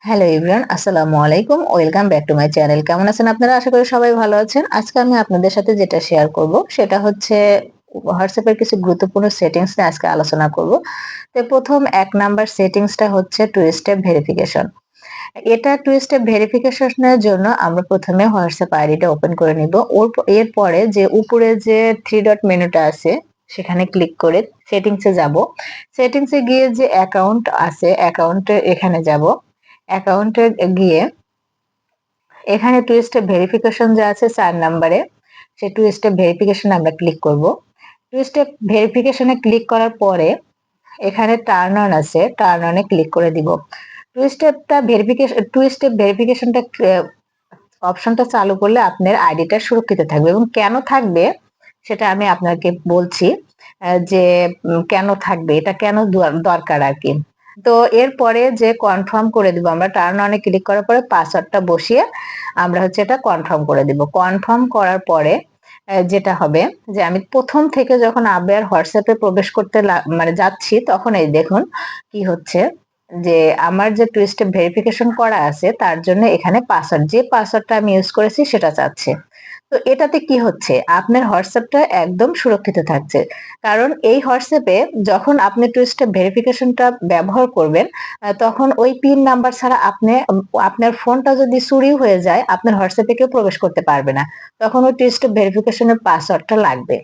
Hello everyone, আসসালামু আলাইকুম। Welcome back to my channel. কেমন আছেন আপনারা? আশা করি সবাই ভালো আছেন। আজকে আমি আপনাদের সাথে যেটা শেয়ার করব সেটা হচ্ছে WhatsApp এর কিছু গুরুত্বপূর্ণ সেটিংস নিয়ে আজকে আলোচনা করব। তো ১ম ১ নাম্বার সেটিংসটা হচ্ছে টু স্টেপ ভেরিফিকেশন। এটা টু স্টেপ ভেরিফিকেশনের জন্য আমরা ১ম এ WhatsApp আইডিটা ওপেন করে নিব। এরপরে যে উপরে যে 3 ডট মেনুটা আছে সেখানে ক্লিক করে সেটিংস এ যাব। সেটিংস এ গিয়ে যে অ্যাকাউন্ট আছে অ্যাকাউন্টে এখানে যাব। অ্যাকাউন্টে গিয়ে এখানে টু স্টেপ ভেরিফিকেশন যে আছে ৪ নাম্বারে, সেই টু স্টেপ ভেরিফিকেশন আমরা ক্লিক করব। টু স্টেপ ভেরিফিকেশনে ক্লিক করার পরে এখানে টার্ন অন আছে, টার্ন অন এ ক্লিক করে দিব। টু স্টেপ ভেরিফিকেশনটা অপশনটা চালু করলে আপনার আইডিটা সুরক্ষিত থাকবে এবং কেন থাকবে সেটা আমি আপনাকে বলছি যে কেন থাকবে, এটা কেন দরকার আরকি। তো এরপরে যে কনফার্ম করে দিব আমরা টার্ন অনে ক্লিক করার পরে পাসওয়ার্ডটা বসিয়ে আমরা হচ্ছে এটা কনফার্ম করে দিব। কনফার্ম করার পরে যেটা হবে যে আমি ১ম থেকে যখন আবার WhatsApp এ প্রবেশ করতে মানে যাচ্ছি তখন এই দেখুন কি হচ্ছে যে আমার যে টু স্টেপ ভেরিফিকেশন করা আছে তার জন্য এখানে পাসওয়ার্ড, যে পাসওয়ার্ডটা আমি ইউজ করেছি সেটা চাচ্ছে। তো এটাতে কি হচ্ছে আপনার হোয়াটসঅ্যাপটা একদম সুরক্ষিত থাকছে। কারণ এই হোয়াটসঅ্যাপে যখন আপনি টু স্টেপ ভেরিফিকেশনটা ব্যবহার করবেন তখন ওই পিন নাম্বার ছাড়া আপনার ফোনটা যদি চুরিও হয়ে যায় আপনার হোয়াটসঅ্যাপে কেউ প্রবেশ করতে পারবে না। তখন ওই টু স্টেপ ভেরিফিকেশনের পাসওয়ার্ডটা লাগবে।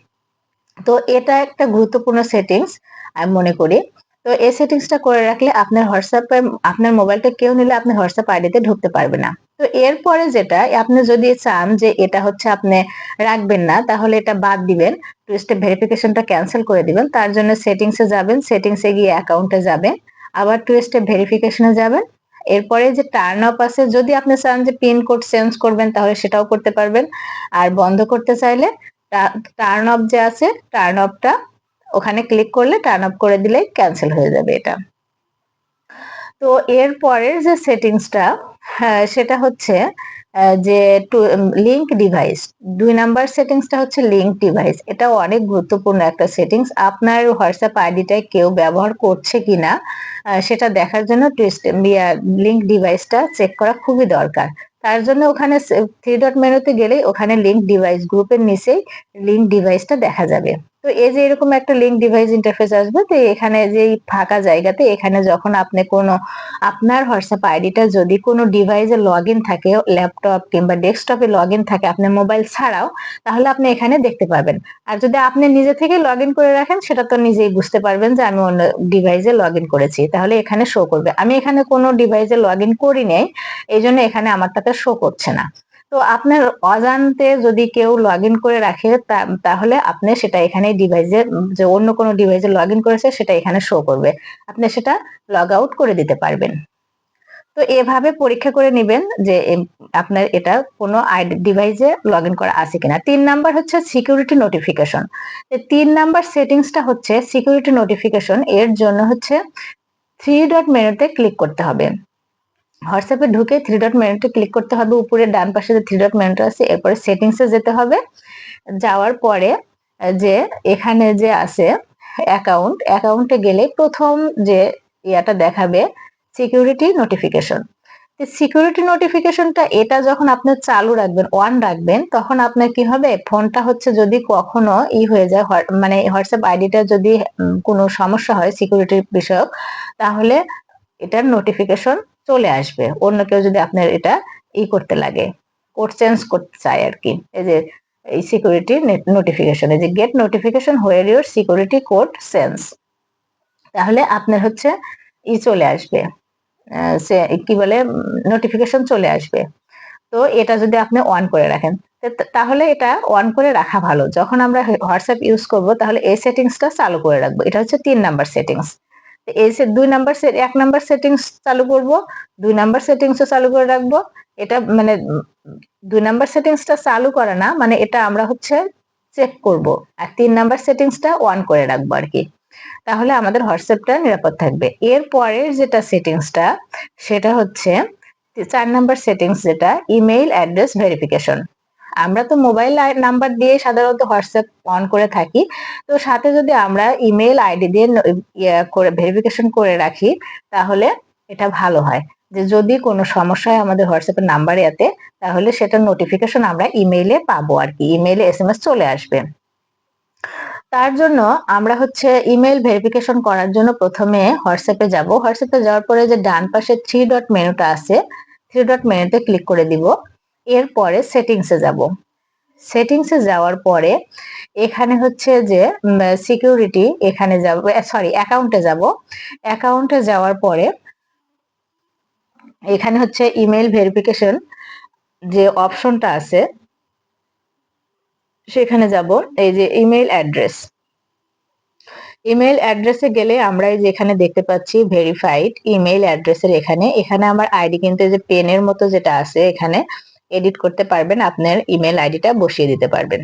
তো এটা একটা গুরুত্বপূর্ণ সেটিংস আমি মনে করি। তো এই সেটিংসটা করে রাখলে আপনার হোয়াটসঅ্যাপে আপনার মোবাইলটা কেউ নিলে আপনার হোয়াটসঅ্যাপ আইডিতে ঢুকতে পারবে না। তো এরপরে যেটা আপনি যদি চান যে এটা হচ্ছে আপনি রাখবেন না তাহলে এটা বাদ দিবেন। টু স্টেপ ভেরিফিকেশনটা ক্যানসেল করে দিবেন। তার জন্য সেটিংসে যাবেন, সেটিংসে গিয়ে অ্যাকাউন্টে যাবেন। আবার টু স্টেপ ভেরিফিকেশনে যাবেন। এরপরে যে টার্ন অফ আছে, যদি আপনি চান যে পিন কোড চেঞ্জ করবেন তাহলে সেটাও করতে পারবেন। আর বন্ধ করতে চাইলে টার্ন অফ যে আছে টার্ন অফটা ওখানে ক্লিক করলে টার্ন অফ করে দিলেই ক্যান্সেল হয়ে যাবে এটা। তো এর পরের যে সেটিংসটা সেটা হচ্ছে যে লিংক ডিভাইস। ২ নাম্বার সেটিংসটা হচ্ছে লিংক ডিভাইস। এটাও অনেক গুরুত্বপূর্ণ একটা সেটিংস। আপনার হোয়াটসঅ্যাপ আইডিটায় কেউ ব্যবহার করছে কিনা সেটা দেখার জন্য লিংক ডিভাইসটা চেক করা খুবই দরকার। তার জন্য ওখানে 3 ডট মেনুতে গেলেই ওখানে লিংক ডিভাইস গ্রুপের নিচেই লিংক ডিভাইসটা দেখা যাবে। তো এই যে এরকম একটা লিংক ডিভাইস ইন্টারফেস আসবে, তো এখানে যে ফাঁকা জায়গাতে এখানে যখন আপনি কোনো আপনার হোয়াটসঅ্যাপ আইডিটা যদি কোনো ডিভাইসে লগইন থাকে, ল্যাপটপ কিংবা ডেস্কটপে লগইন থাকে আপনার মোবাইল ছাড়াও, তাহলে আপনি এখানে দেখতে পাবেন। আর যদি আপনি নিজে থেকে লগইন করে রাখেন সেটা তো নিজেই বুঝতে পারবেন যে আমি অন্য ডিভাইসে লগইন করেছি। তাহলে এখানে শো করবে। আমি এখানে কোনো ডিভাইসে লগইন করি নাই। এইজন্য এখানে আমারটাতে শো করছে না। তো আপনার অজান্তে যদি কেউ লগইন করে রাখে তাহলে আপনি সেটা এখানে ডিভাইসে যে অন্য কোনো ডিভাইসে লগইন করেছে সেটা এখানে শো করবে। আপনি সেটা লগ আউট করে দিতে পারবেন। তো এভাবে পরীক্ষা করে নিবেন যে আপনার এটা কোনো ডিভাইসে লগইন করা আছে কিনা। ৩ নাম্বার হচ্ছে সিকিউরিটি নোটিফিকেশন। ৩ নাম্বার সেটিংসটা হচ্ছে সিকিউরিটি নোটিফিকেশন। এর জন্য হচ্ছে 3 ডট মেনুতে ক্লিক করতে হবে। হোয়াটসঅ্যাপে ঢুকে 3 ডট মেনুতে ক্লিক করতে হবে। উপরে ডান পাশে যে 3 ডট মেনুটা আছে এরপরে সেটিংসে যেতে হবে। যাওয়ার পরে যে এখানে যে আছে অ্যাকাউন্টে গেলে ১ম যে ইয়াটা দেখাবে সিকিউরিটি নোটিফিকেশন। সিকিউরিটি নোটিফিকেশনটা এটা যখন আপনি চালু রাখবেন, অন রাখবেন, তখন আপনার কি হবে ফোনটা হচ্ছে যদি কখনো হয়ে যায় মানে হোয়াটসঅ্যাপ আইডিটা যদি কোনো সমস্যা হয় সিকিউরিটি বিষয়ক, তাহলে এটার নোটিফিকেশন চলে আসবে। অন্য কেউ যদি আপনার এটা করতে লাগে, কোড চেঞ্জ করতে চায় আরকি। এই যে এই সিকিউরিটি নোটিফিকেশন, এই যে gate notification where your security code change, তাহলে আপনার হচ্ছে চলে আসবে। সে কি বলে নোটিফিকেশন চলে আসবে। তো এটা যদি আপনি অন করে রাখেন তাহলে এটা অন করে রাখা ভালো। যখন আমরা হোয়াটসঅ্যাপ ইউজ করব তাহলে এই সেটিংসটা চালু করে রাখবো। এটা হচ্ছে ৩ নাম্বার সেটিংস। এই ২ নাম্বার ১ নাম্বার সেটিংস চালু করব, ২ নাম্বার সেটিংসও চালু করে রাখবো। এটা মানে ২ নাম্বার সেটিংসটা চালু করা না, মানে এটা আমরা হচ্ছে চেক করব। আর ৩ নাম্বার সেটিংসটা অন করে রাখবো আরকি। তাহলে আমাদের হোয়াটসঅ্যাপটা নিরাপদ থাকবে। এর পরের যেটা সেটিংসটা সেটা হচ্ছে ৪ নাম্বার সেটিংস, যেটা ইমেইল অ্যাড্রেস ভেরিফিকেশন। আমরা তো মোবাইল নাম্বার দিয়ে সাধারণত হোয়াটসঅ্যাপ অন করে থাকি। তো সাথে যদি আমরা ইমেইল আইডি দিয়ে করে ভেরিফিকেশন করে রাখি তাহলে এটা ভালো হয়। যে যদি কোনো সমস্যা হয় আমাদের হোয়াটসঅ্যাপের নাম্বারে এতে, তাহলে সেটার নোটিফিকেশন আমরা ইমেইলে পাবো আর কি, ইমেইলে এসএমএস চলে আসবে। তার জন্য আমরা হচ্ছে ইমেইল ভেরিফিকেশন করার জন্য প্রথমে হোয়াটসঅ্যাপে যাব। হোয়াটসঅ্যাপে যাওয়ার পরে যে ডান পাশে থ্রি ডট মেনুটা আছে, থ্রি ডট মেনুতে ক্লিক করে দিব। এরপরে সেটিংসে যাব। সেটিংসে যাওয়ার পরে এখানে হচ্ছে যে সিকিউরিটি, এখানে যাব, সরি অ্যাকাউন্টে যাব। অ্যাকাউন্টে যাওয়ার পরে এখানে হচ্ছে ইমেইল ভেরিফিকেশন যে অপশনটা আছে সেখানে যাব। এই যে ইমেইল অ্যাড্রেস, ইমেইল অ্যাড্রেসে গেলে আমরা এই যে এখানে দেখতে পাচ্ছি ভেরিফাইড ইমেইল অ্যাড্রেসের এখানে, এখানে আমার আইডি কিন্তু যে পেনের মতো যেটা আছে এখানে এডিট করতে পারবেন, আপনার ইমেল আইডিটা বসিয়ে দিতে পারবেন।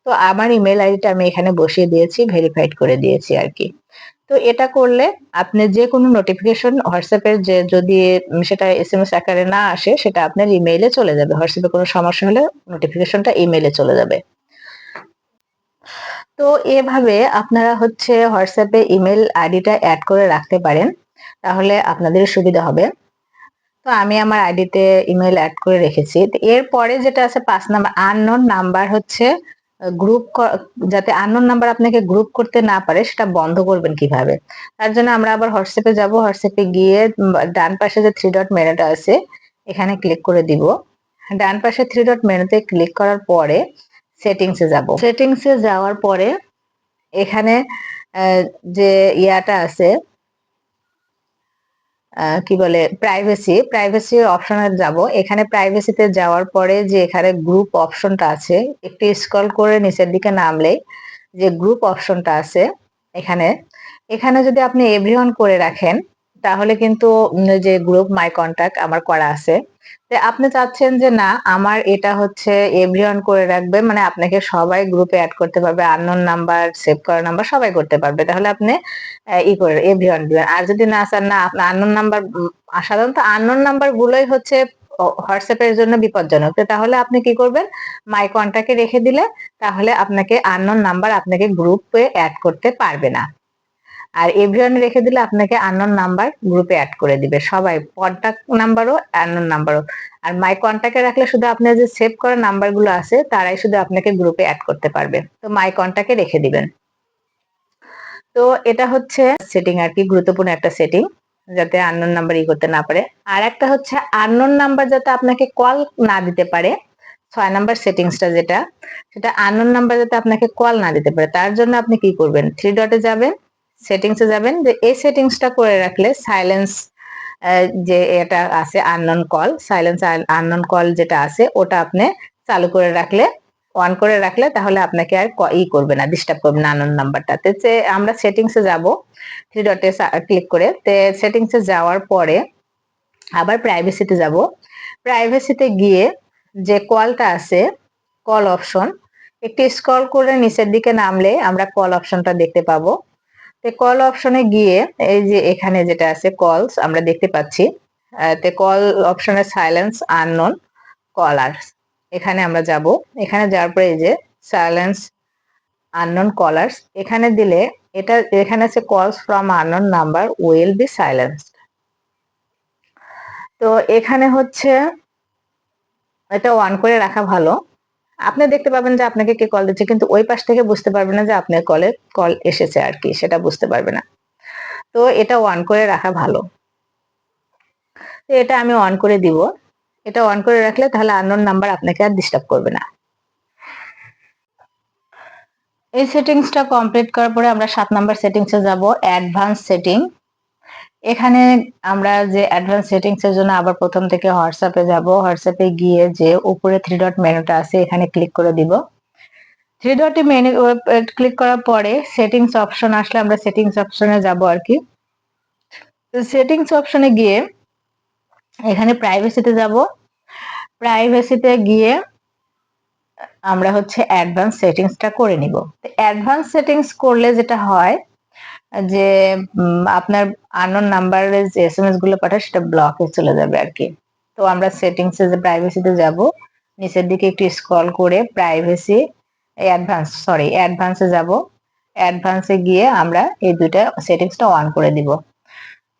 তো আমার ইমেল আইডিটা আমি এখানে বসিয়ে দিয়েছি, ভেরিফাইড করে দিয়েছি আর কি। তো এটা করলে আপনি যে কোনো নোটিফিকেশন হোয়াটসঅ্যাপের যে যদি সেটা এসএমএস আকারে না আসে, সেটা আপনার ইমেইলে চলে যাবে। হোয়াটসঅ্যাপে কোনো সমস্যা হলে নোটিফিকেশনটা ইমেইলে চলে যাবে। তো এভাবে আপনারা হচ্ছে হোয়াটসঅ্যাপে ইমেল আইডিটা অ্যাড করে রাখতে পারেন, তাহলে আপনাদের সুবিধা হবে। তো আমি আমার আইডিতে ইমেল অ্যাড করে রেখেছি। এরপরে যেটা আছে 5 নাম্বার, আননোন নাম্বার হচ্ছে গ্রুপ, যাতে আননোন নাম্বার আপনাকে গ্রুপ করতে না পারে সেটা বন্ধ করবেন কিভাবে। তার জন্য আমরা আবার হোয়াটসঅ্যাপে যাব। হোয়াটসঅ্যাপে গিয়ে ডান পাশে যে থ্রি ডট মেনুটা আছে এখানে ক্লিক করে দিব। ডান পাশে থ্রি ডট মেনুতে ক্লিক করার পরে সেটিংসে যাব। সেটিংসে যাওয়ার পরে এখানে যে ইয়াটা আছে কি বলে প্রাইভেসি, প্রাইভেসি অপশনে যাব। এখানে প্রাইভেসিতে যাওয়ার পরে যে এখানে গ্রুপ অপশনটা আছে, একটু স্ক্রল করে নিচের দিকে নামলে যে গ্রুপ অপশনটা আছে এখানে, এখানে যদি আপনি এভরিওয়ান করে রাখেন তাহলে কিন্তু যে গ্রুপ মাই কন্টাক্ট আমার করা আছে, তো আপনি চাচ্ছেন যে না আমার এটা হচ্ছে এভরিওয়ান করে রাখবে, মানে আপনাকে সবাই গ্রুপে অ্যাড করতে পারবে, আননোন নাম্বার, সেভ করা নাম্বার সবাই করতে পারবে, তাহলে আপনি ই করে এভরিওয়ান দিবেন। আর যদি না চান না আপনার আননোন নাম্বার, সাধারণত আননোন নাম্বার গুলোই হচ্ছে হোয়াটসঅ্যাপ এর জন্য বিপজ্জনক, তাহলে আপনি কি করবেন, মাই কন্টাক্টে রেখে দিলে তাহলে আপনাকে আননোন নাম্বার আপনাকে গ্রুপে অ্যাড করতে পারবে না। আর এভরিওয়ান রেখে দিলে আপনাকে আননোন নাম্বার গ্রুপে অ্যাড করে দিবে সবাই, কন্টাক্ট নাম্বারও আননোন নাম্বারও। আর মাই কন্টাক্টে রাখলে শুধু আপনার যে সেভ করা নাম্বারগুলো আছে তারাই শুধু আপনাকে গ্রুপে অ্যাড করতে পারবে। তো মাই কন্টাক্টে রেখে দিবেন। তো এটা হচ্ছে সেটিং আর কি, গুরুত্বপূর্ণ একটা সেটিং, যাতে আননোন নাম্বার ই করতে না পারে। আর একটা হচ্ছে আননোন নাম্বার যাতে আপনাকে কল না দিতে পারে, 6 নাম্বার সেটিংসটা যেটা, সেটা আননোন নাম্বার যাতে আপনাকে কল না দিতে পারে, তার জন্য আপনি কি করবেন, থ্রি ডটে যাবেন, সেটিংসে যাবেন, যে এই সেটিংসটা করে রাখলে সাইলেন্স যে এটা আছে unknown call, silence unknown call যেটা আছে ওটা আপনি চালু করে রাখলে, অন করে রাখলে তাহলে আপনাকে আর ই করবে না, ডিস্টার্ব করবে না আননোন নাম্বারটাতে। যে আমরা সেটিংসে যাব, থ্রি ডটে ক্লিক করে, তে সেটিংসে যাওয়ার পরে আবার প্রাইভেসিতে যাব। প্রাইভেসিতে গিয়ে যে কলটা আছে, কল অপশন, একটু স্ক্রল করে নিচের দিকে নামলে আমরা কল অপশনটা দেখতে পাবো। কল অপশনে গিয়ে এই যে এখানে যেটা আছে কলস আমরা দেখতে পাচ্ছি, কল অপশনে সাইলেন্স আননোন কলার্স, এখানে আমরা যাব। এখানে যাওয়ার পরে এই যে সাইলেন্স আননোন কলার্স এখানে দিলে এটা এখানে আছে কলস from unknown number will be সাইলেন্সড। তো এখানে হচ্ছে এটা অন করে রাখা ভালো। আপনি দেখতে পাবেন যে আপনাকে কে কল দিচ্ছে, কিন্তু ওই পাশ থেকে বুঝতে পারবে না যে আপনার কলে কল এসেছে আর কি, সেটা বুঝতে পারবে না। তো এটা অন করে রাখা ভালো। তো এটা আমি অন করে দিব। এটা অন করে রাখলে তাহলে আননোন নাম্বার আপনাকে আর ডিস্টার্ব করবে না। এই সেটিংসটা কমপ্লিট করার পরে আমরা 7 নাম্বার সেটিংসে যাব, অ্যাডভান্স সেটিং। এখানে আমরা যে অ্যাডভান্স সেটিংস এর জন্য আবার প্রথম থেকে হোয়াটসঅ্যাপে যাব। হোয়াটসঅ্যাপে গিয়ে যে উপরে থ্রি ডট মেনুটা আছে এখানে ক্লিক করে দিব। থ্রি ডটে মেনু ক্লিক করার পরে সেটিংস অপশন আসলে আমরা সেটিংস অপশনে যাব আর কি। সেটিংস অপশনে গিয়ে এখানে প্রাইভেসিতে যাব। প্রাইভেসিতে গিয়ে আমরা হচ্ছে অ্যাডভান্স সেটিংসটা করে নিব। অ্যাডভান্স সেটিংস করলে যেটা হয় যে আপনার আননোন নাম্বারের যে এসএমএস গুলো পাঠায় সেটা ব্লকে চলে যাবে আর কি। তো আমরা সেটিংসে যে প্রাইভেসিতে যাব, নিচের দিকে একটু স্ক্রল করে প্রাইভেসি অ্যাডভান্সে যাব। অ্যাডভান্সে গিয়ে আমরা এই দুইটা সেটিংসটা অন করে দিব।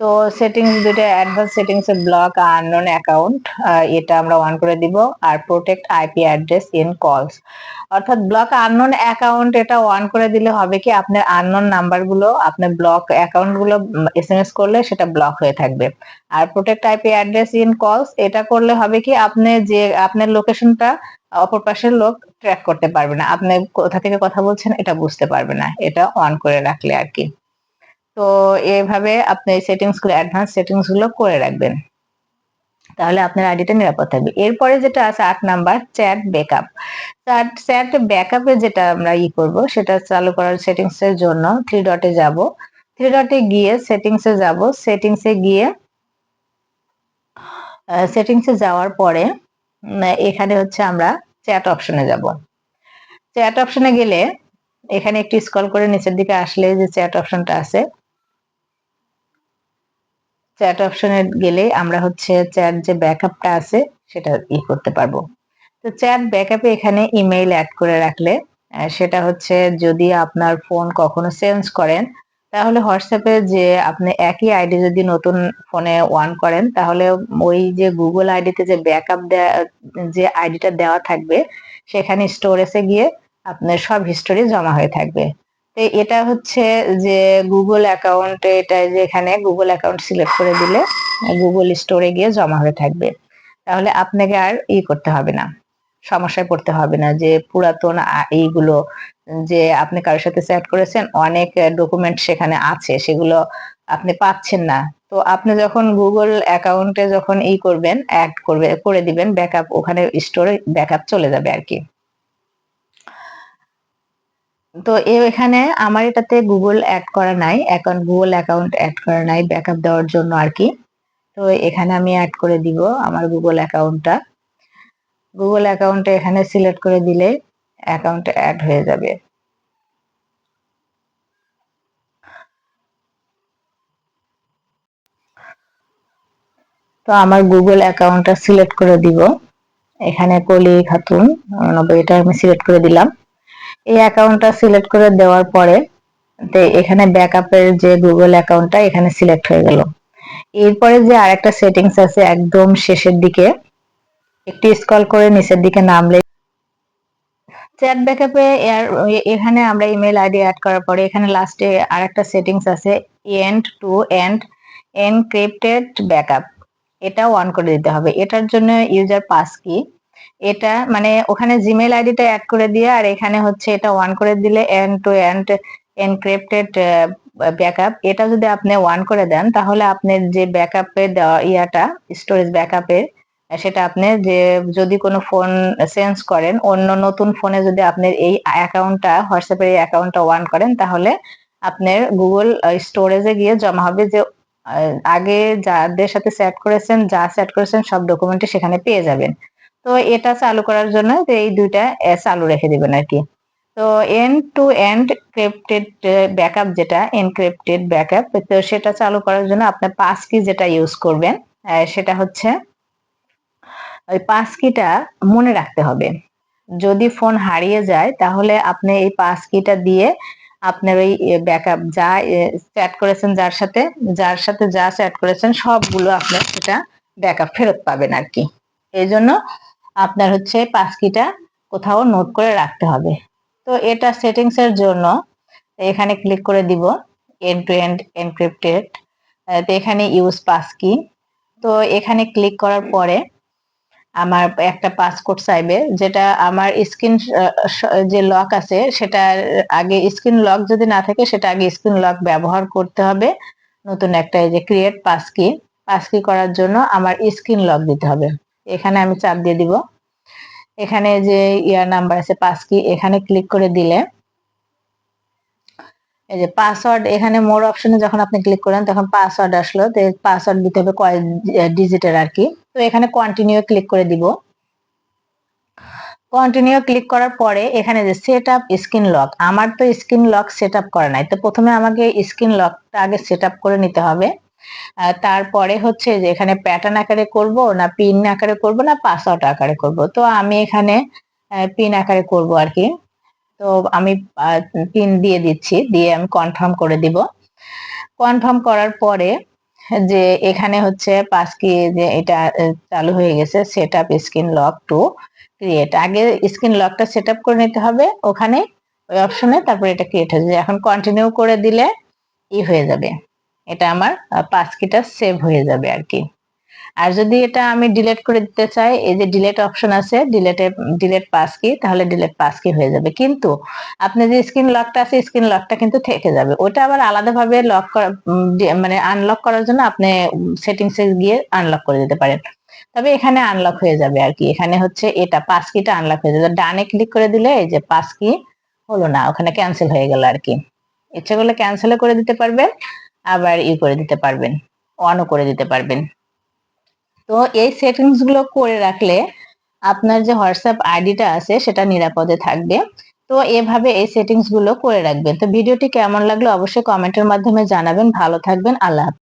তো সেটিংস দুটো অ্যাডভান্স সেটিংস এ ব্লক আননোন অ্যাকাউন্ট, এটা আমরা অন করে দিব। আর প্রোটেক্ট আইপি অ্যাড্রেস ইন কলস, অর্থাৎ ব্লক আননোন অ্যাকাউন্ট এটা অন করে দিলে হবে কি আপনার আননোন নাম্বারগুলো আপনার ব্লক অ্যাকাউন্টগুলো এসএমএস করলে সেটা ব্লক হয়ে থাকবে। আর প্রোটেক্ট আইপি অ্যাড্রেস ইন কলস এটা করলে হবে কি আপনি যে আপনার লোকেশনটা অপর পাশের লোক ট্র্যাক করতে পারবে না, আপনি কোথা থেকে কথা বলছেন এটা বুঝতে পারবে না, এটা অন করে রাখলে আর কি। তো এভাবে আপনি সেটিংস গুলো অ্যাডভান্স সেটিংস গুলো করে রাখবেন, তাহলে আপনার আইডিটা নিরাপদ থাকবে। এরপরে যেটা আছে 8 নাম্বার চ্যাট ব্যাকআপ। চ্যাট ব্যাকআপে যেটা আমরা করব সেটা চালু করার সেটিংস এর জন্য থ্রি ডটে যাব, থ্রি ডটে গিয়ে সেটিংস এ যাব, সেটিংস এ গিয়ে সেটিংস এ যাওয়ার পরে এখানে হচ্ছে আমরা চ্যাট অপশনে যাব। চ্যাট অপশনে গেলে এখানে একটু স্ক্রল করে নিচের দিকে আসলে যে চ্যাট অপশনটা আছে, চ্যাট অপশনে গেলে আমরা হচ্ছে চ্যাট যে ব্যাকআপটা আছে সেটা করতে পারবো। তো চ্যাট ব্যাকআপে এখানে ইমেইল অ্যাড করে রাখলে সেটা হচ্ছে যদি আপনার ফোন কখনো চেঞ্জ করেন তাহলে হোয়াটসঅ্যাপে যে আপনি একই আইডি যদি নতুন ফোনে অন করেন তাহলে ওই যে গুগল আইডিতে যে ব্যাকআপ যে আইডিটা দেওয়া থাকবে সেখানে স্টোরেজে গিয়ে আপনার সব হিস্টোরি জমা হয়ে থাকবে। তো এটা হচ্ছে যে গুগল অ্যাকাউন্ট, এটা যে এখানে গুগল অ্যাকাউন্ট সিলেক্ট করে দিলে গুগল স্টোরে গিয়ে জমা হয়ে থাকবে, তাহলে আপনাকে আর করতে হবে না, সমস্যায় পড়তে হবে না যে পুরাতন এইগুলো যে আপনি কারোর সাথে চ্যাট করেছেন অনেক ডকুমেন্ট সেখানে আছে সেগুলো আপনি পাচ্ছেন না। তো আপনি যখন গুগল অ্যাকাউন্টে যখন করবেন অ্যাড করে দিবেন ব্যাকআপ, ওখানে স্টোরে ব্যাকআপ চলে যাবে আর কি। তো এখানে আমার এটাতে গুগল অ্যাড করা নাই, এখন গুগল অ্যাকাউন্ট অ্যাড করা নাই ব্যাকআপ দেওয়ার জন্য আর কি। তো এখানে আমি অ্যাড করে দিব আমার গুগল অ্যাকাউন্টটা। গুগল অ্যাকাউন্টে এখানে সিলেক্ট করে দিলে অ্যাকাউন্টে অ্যাড হয়ে যাবে। তো আমার গুগল অ্যাকাউন্টটা সিলেক্ট করে দিব, এখানে কলি খাতুন 90 এটা আমি সিলেক্ট করে দিলাম। এই অ্যাকাউন্টটা সিলেক্ট করে দেওয়ার পরে এখানে ব্যাকআপের যে গুগল অ্যাকাউন্টটা এখানে সিলেক্ট হয়ে গেল। এরপরে যে আরেকটা সেটিংস আছে একদম শেষের দিকে, একটু স্ক্রল করে নিচের দিকে নামলে চ্যাট ব্যাকআপে এখানে আমরা ইমেল আইডি অ্যাড করার পরে এখানে লাস্টে আরেকটা সেটিংস আছে end to end encrypted backup, এটা অন করে দিতে হবে। এটার জন্য ইউজার পাস কি, এটা মানে ওখানে জিমেল আইডিটা অ্যাড করে দিয়ে আর এখানে হচ্ছে এটা অন করে দিলে end to end encrypted backup, এটা যদি আপনি অন করে দেন তাহলে আপনার যে ব্যাকআপে দেওয়া স্টোরেজ ব্যাকআপের সেটা আপনি যে যদি কোনো ফোন চেঞ্জ করেন অন্য নতুন ফোনে যদি আপনার এই অ্যাকাউন্টটা হোয়াটসঅ্যাপের এই অ্যাকাউন্টটা অন করেন তাহলে আপনার গুগল স্টোরেজে গিয়ে জমা হবে যে আগে যাদের সাথে চ্যাট করেছেন সব ডকুমেন্টই সেখানে পেয়ে যাবেন। তো এটা চালু করার জন্য এই দুইটা চালু রেখে দিবেন আর কি। তো এন্ড টু এন্ড ক্রিপ্টেড ব্যাকআপ যেটা এনক্রিপ্টেড ব্যাকআপ, তো সেটা চালু করার জন্য আপনার পাস কি যেটা ইউজ করবেন সেটা হচ্ছে ওই পাস কিটা মনে রাখতে হবে। যদি ফোন হারিয়ে যায় তাহলে আপনি এই পাস কিটা দিয়ে আপনার ওই ব্যাকআপ যা চ্যাট করেছেন যার সাথে যা চ্যাট করেছেন সবগুলো আপনার সেটা ব্যাকআপ ফেরত পাবেন আর কি। এই জন্য আপনার হচ্ছে পাস কিটা কোথাও নোট করে রাখতে হবে। তো এটা সেটিংস এর জন্য এখানে ক্লিক করে দিব এন্ড টু এন্ড এনক্রিপ্টেড, তো এখানে ইউজ পাস কি, তো এখানে ক্লিক করার পরে আমার একটা পাসকোড চাইবে, যেটা আমার স্ক্রিন যে লক আছে সেটার আগে স্ক্রিন লক যদি না থাকে সেটা আগে স্ক্রিন লক ব্যবহার করতে হবে। নতুন একটা এই যে ক্রিয়েট পাসকি, পাসকি করার জন্য আমার স্ক্রিন লক দিতে হবে, এখানে আমি চাপ দিয়ে দিব। এখানে যে নাম্বার আছে পাসকি, এখানে ক্লিক করে দিলে এই যে পাসওয়ার্ড, এখানে মোর অপশনে যখন আপনি ক্লিক করেন তখন পাসওয়ার্ড আসলো, তো পাসওয়ার্ড দিতে হবে কয়েক ডিজিটের আর কি। তো এখানে কন্টিনিউ ক্লিক করে দিব। কন্টিনিউ ক্লিক করার পরে এখানে যে সেট আপ স্ক্রিন লক, আমার তো স্ক্রিন লক সেট আপ করা নাই, তো প্রথমে আমাকে স্ক্রিন লকটা আগে সেট আপ করে নিতে হবে। তারপরে হচ্ছে যে এখানে প্যাটার্ন আকারে করব না পিন আকারে করব না পাসওয়ার্ড আকারে করব, তো আমি এখানে পিন আকারে করব আর কি। তো আমি পিন দিয়ে দিচ্ছি, দিয়ে আমি কনফার্ম করে দিব। কনফার্ম করার পরে যে এখানে হচ্ছে পাসকি যে এটা চালু হয়ে গেছে, set up screen lock to create. আগে স্ক্রিন লকটা সেট আপ করে নিতে হবে ওখানে ওই অপশনে, তারপর এটা ক্রিয়েট হয়ে যাবে। এখন কন্টিনিউ করে দিলে হয়ে যাবে, এটা আমার পাসকিটা সেভ হয়ে যাবে আর কি। আর যদি এটা আমি ডিলিট করে দিতে চাই, এই যে ডিলিট অপশন আছে, ডিলিট পাসকি, তাহলে ডিলিট পাসকি হয়ে যাবে। কিন্তু আপনি যে স্ক্রিন লকটা আছে, স্ক্রিন লকটা কিন্তু থেকে যাবে। ওটা আবার আলাদাভাবে লক করা মানে আনলক করার জন্য আপনি সেটিংসে গিয়ে আনলক করে দিতে পারেন। তবে এখানে আনলক হয়ে যাবে আর কি। এখানে হচ্ছে এটা পাসকিটা আনলক হয়ে যাবে। ডানে ক্লিক করে দিলে এই যে পাসকি হলো না, ওখানে ক্যান্সেল হয়ে গেল আর কি। ইচ্ছা করলে ক্যান্সেলও করে দিতে পারবেন, আবার করে দিতে পারবেন, অনও করে দিতে পারবেন। তো এই সেটিংস গুলো করে রাখলে আপনার যে হোয়াটসঅ্যাপ আইডিটা আছে সেটা নিরাপদে থাকবে। তো এভাবে এই সেটিংস গুলো করে রাখবেন। তো ভিডিওটি কেমন লাগলো অবশ্যই কমেন্টের মাধ্যমে জানাবেন। ভালো থাকবেন। আল্লাহ হাফেজ।